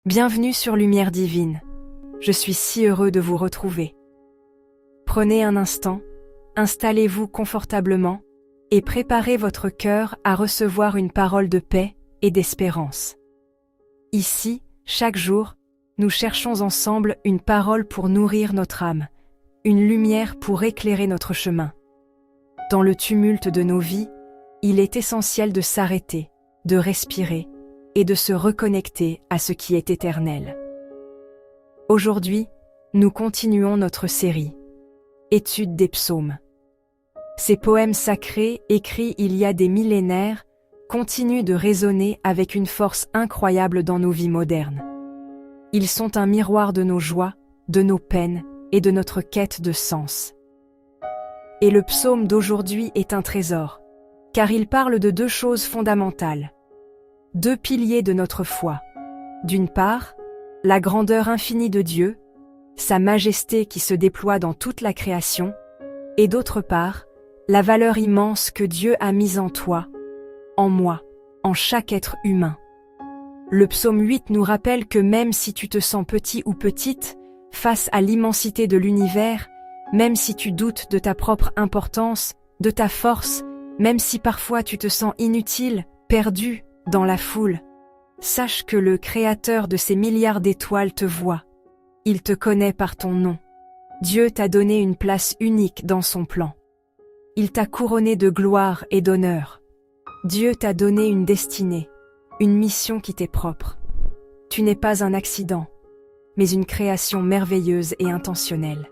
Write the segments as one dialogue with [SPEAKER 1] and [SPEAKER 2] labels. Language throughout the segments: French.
[SPEAKER 1] Bienvenue sur Lumière Divine. Je suis si heureux de vous retrouver. Prenez un instant, installez-vous confortablement et préparez votre cœur à recevoir une parole de paix et d'espérance. Ici, chaque jour, nous cherchons ensemble une parole pour nourrir notre âme, une lumière pour éclairer notre chemin. Dans le tumulte de nos vies, il est essentiel de s'arrêter, de respirer et de se reconnecter à ce qui est éternel. Aujourd'hui, nous continuons notre série « Étude des psaumes ». Ces poèmes sacrés, écrits il y a des millénaires, continuent de résonner avec une force incroyable dans nos vies modernes. Ils sont un miroir de nos joies, de nos peines et de notre quête de sens. Et le psaume d'aujourd'hui est un trésor, car il parle de deux choses fondamentales. Deux piliers de notre foi. D'une part, la grandeur infinie de Dieu, sa majesté qui se déploie dans toute la création, et d'autre part, la valeur immense que Dieu a mise en toi, en moi, en chaque être humain. Le psaume 8 nous rappelle que même si tu te sens petit ou petite, face à l'immensité de l'univers, même si tu doutes de ta propre importance, de ta force, même si parfois tu te sens inutile, perdu, dans la foule, sache que le Créateur de ces milliards d'étoiles te voit. Il te connaît par ton nom. Dieu t'a donné une place unique dans son plan. Il t'a couronné de gloire et d'honneur. Dieu t'a donné une destinée, une mission qui t'est propre. Tu n'es pas un accident, mais une création merveilleuse et intentionnelle.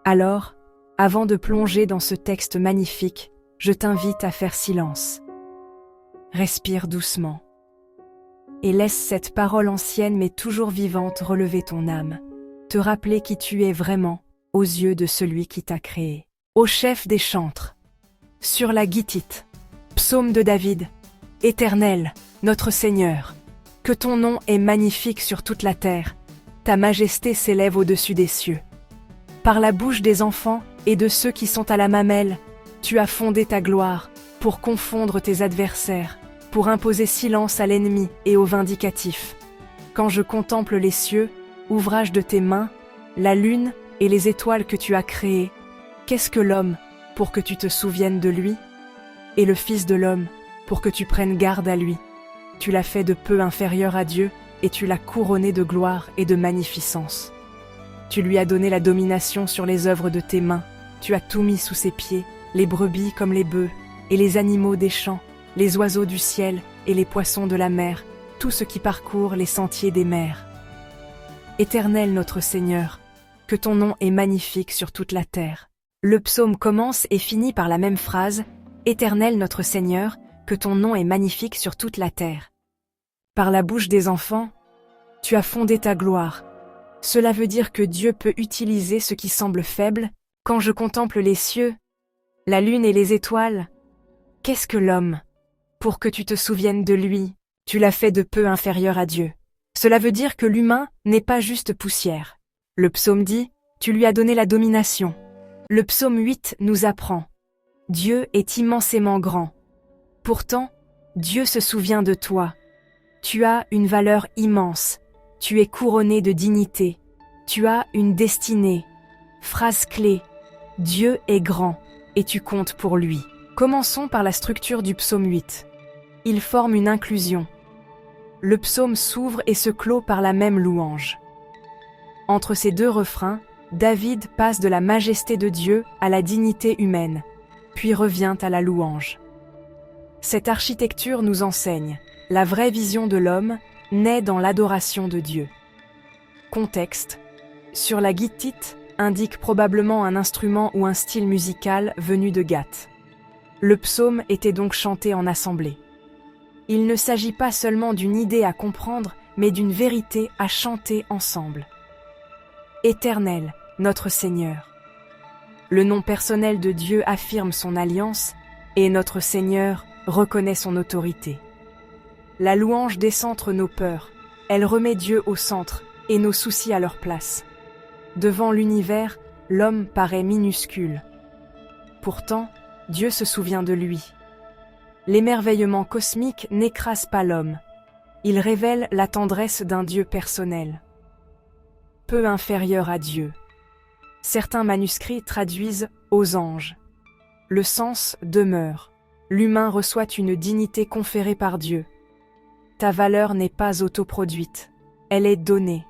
[SPEAKER 1] Alors, avant de plonger dans ce texte magnifique, je t'invite à faire silence. Respire doucement et laisse cette parole ancienne mais toujours vivante relever ton âme, te rappeler qui tu es vraiment aux yeux de celui qui t'a créé. Au chef des chantres, sur la guitite, psaume de David, Éternel, notre Seigneur, que ton nom est magnifique sur toute la terre, ta majesté s'élève au-dessus des cieux. Par la bouche des enfants et de ceux qui sont à la mamelle, tu as fondé ta gloire pour confondre tes adversaires, pour imposer silence à l'ennemi et au vindicatif. Quand je contemple les cieux, ouvrage de tes mains, la lune et les étoiles que tu as créées, qu'est-ce que l'homme pour que tu te souviennes de lui? Et le Fils de l'homme pour que tu prennes garde à lui? Tu l'as fait de peu inférieur à Dieu et tu l'as couronné de gloire et de magnificence. Tu lui as donné la domination sur les œuvres de tes mains, tu as tout mis sous ses pieds, les brebis comme les bœufs, et les animaux des champs, les oiseaux du ciel et les poissons de la mer, tout ce qui parcourt les sentiers des mers. Éternel notre Seigneur, que ton nom est magnifique sur toute la terre. Le psaume commence et finit par la même phrase, Éternel notre Seigneur, que ton nom est magnifique sur toute la terre. Par la bouche des enfants, tu as fondé ta gloire. Cela veut dire que Dieu peut utiliser ce qui semble faible. Quand je contemple les cieux, la lune et les étoiles, qu'est-ce que l'homme? Pour que tu te souviennes de lui, tu l'as fait de peu inférieur à Dieu. Cela veut dire que l'humain n'est pas juste poussière. Le psaume dit, tu lui as donné la domination. Le psaume 8 nous apprend, Dieu est immensément grand. Pourtant, Dieu se souvient de toi. Tu as une valeur immense. Tu es couronné de dignité. Tu as une destinée. Phrase clé, Dieu est grand et tu comptes pour lui. Commençons par la structure du psaume 8. Il forme une inclusion. Le psaume s'ouvre et se clôt par la même louange. Entre ces deux refrains, David passe de la majesté de Dieu à la dignité humaine, puis revient à la louange. Cette architecture nous enseigne, la vraie vision de l'homme naît dans l'adoration de Dieu. Contexte, sur la guitite indique probablement un instrument ou un style musical venu de Gath. Le psaume était donc chanté en assemblée. Il ne s'agit pas seulement d'une idée à comprendre, mais d'une vérité à chanter ensemble. Éternel, notre Seigneur. Le nom personnel de Dieu affirme son alliance, et notre Seigneur reconnaît son autorité. La louange décentre nos peurs, elle remet Dieu au centre et nos soucis à leur place. Devant l'univers, l'homme paraît minuscule. Pourtant, Dieu se souvient de lui. L'émerveillement cosmique n'écrase pas l'homme. Il révèle la tendresse d'un Dieu personnel, peu inférieur à Dieu. Certains manuscrits traduisent « aux anges ». Le sens demeure. L'humain reçoit une dignité conférée par Dieu. Ta valeur n'est pas autoproduite, elle est donnée.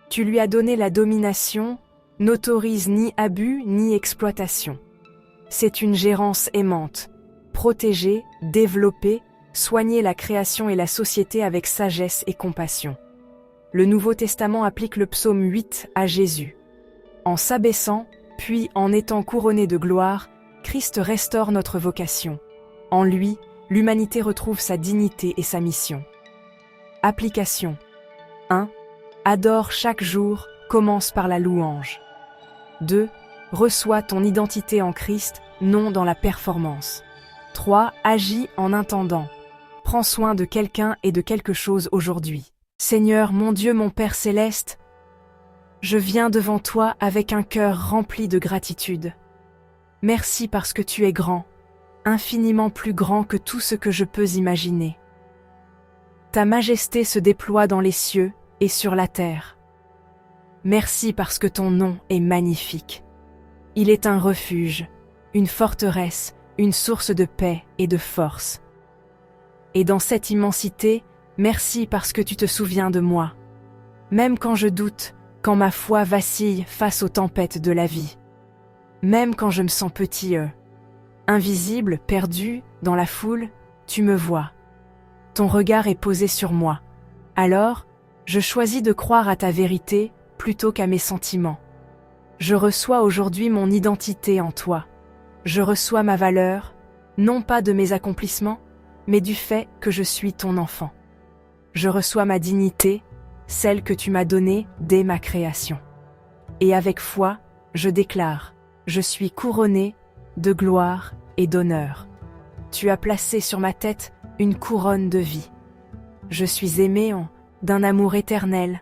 [SPEAKER 1] Tu lui as donné la domination, n'autorise ni abus ni exploitation. C'est une gérance aimante. Protéger, développer, soigner la création et la société avec sagesse et compassion. Le Nouveau Testament applique le psaume 8 à Jésus. En s'abaissant, puis en étant couronné de gloire, Christ restaure notre vocation. En lui, l'humanité retrouve sa dignité et sa mission. Application 1. Adore chaque jour, commence par la louange. 2. Reçois ton identité en Christ, non dans la performance. 3. Agis en intendant. Prends soin de quelqu'un et de quelque chose aujourd'hui. Seigneur, mon Dieu, mon Père céleste, je viens devant toi avec un cœur rempli de gratitude. Merci parce que tu es grand, infiniment plus grand que tout ce que je peux imaginer. Ta majesté se déploie dans les cieux et sur la terre. Merci parce que ton nom est magnifique. Il est un refuge, une forteresse, une source de paix et de force. Et dans cette immensité, merci parce que tu te souviens de moi. Même quand je doute, quand ma foi vacille face aux tempêtes de la vie. Même quand je me sens petit, invisible, perdu, dans la foule, tu me vois. Ton regard est posé sur moi. Alors, je choisis de croire à ta vérité plutôt qu'à mes sentiments. Je reçois aujourd'hui mon identité en toi. Je reçois ma valeur, non pas de mes accomplissements, mais du fait que je suis ton enfant. Je reçois ma dignité, celle que tu m'as donnée dès ma création. Et avec foi, je déclare, je suis couronné de gloire et d'honneur. Tu as placé sur ma tête une couronne de vie. Je suis aimé d'un amour éternel,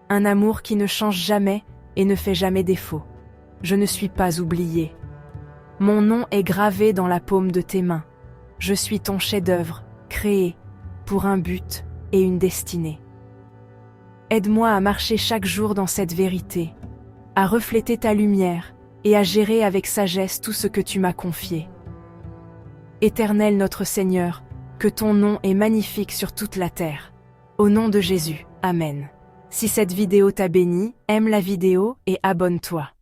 [SPEAKER 1] un amour qui ne change jamais et ne fait jamais défaut. Je ne suis pas oublié. Mon nom est gravé dans la paume de tes mains. Je suis ton chef-d'œuvre, créé pour un but et une destinée. Aide-moi à marcher chaque jour dans cette vérité, à refléter ta lumière et à gérer avec sagesse tout ce que tu m'as confié. Éternel notre Seigneur, que ton nom est magnifique sur toute la terre. Au nom de Jésus, Amen. Si cette vidéo t'a béni, aime la vidéo et abonne-toi.